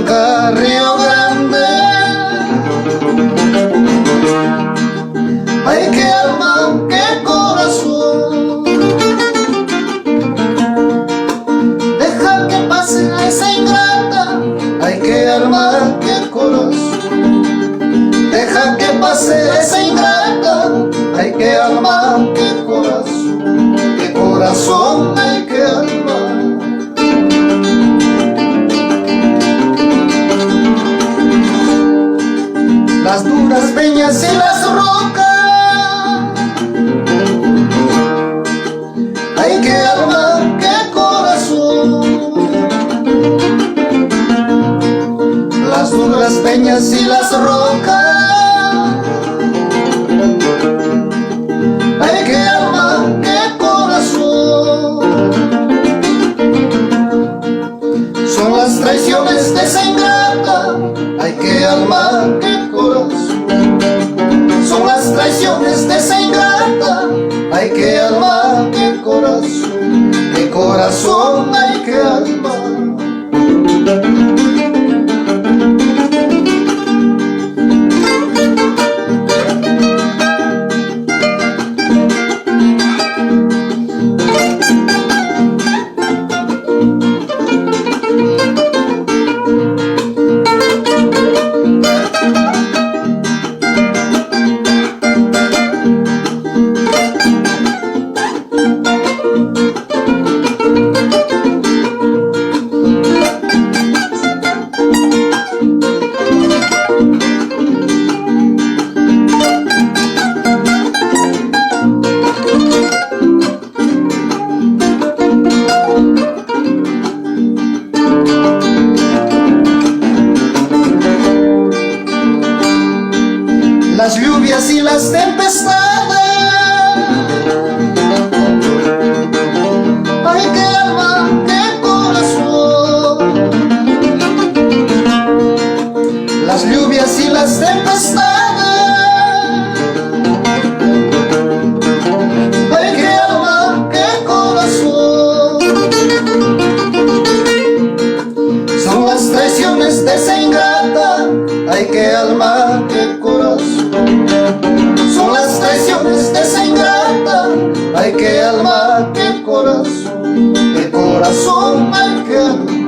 Blanca, Río Grande. Ay, qué alma, qué corazón. Deja que pase a esa ingrata. Ay, qué alma, qué corazón. Deja que pase a esa ingrata. Ay, qué alma, qué corazón. Qué corazón, ay, qué alma. Las duras peñas y las rocas. Ay, qué alma, qué corazón. Las duras peñas y las rocas. Ay, qué alma, qué corazón. Son las traiciones de esa ingrata. Ay, qué alma, qué corazón. Son las traiciones de esa ingrata. Ay, qué alma, qué corazón. Qué corazón, ay, qué alma. Las lluvias y las tempestades. Ay, qué alma, qué corazón. Las lluvias y las tempestades. Ay, qué alma, qué corazón. Son las traiciones de esa ingrata. Ay, qué alma, qué corazón. Son las traiciones de esa ingrata. Ay, qué alma, qué corazón. Qué corazón, ay, qué alma.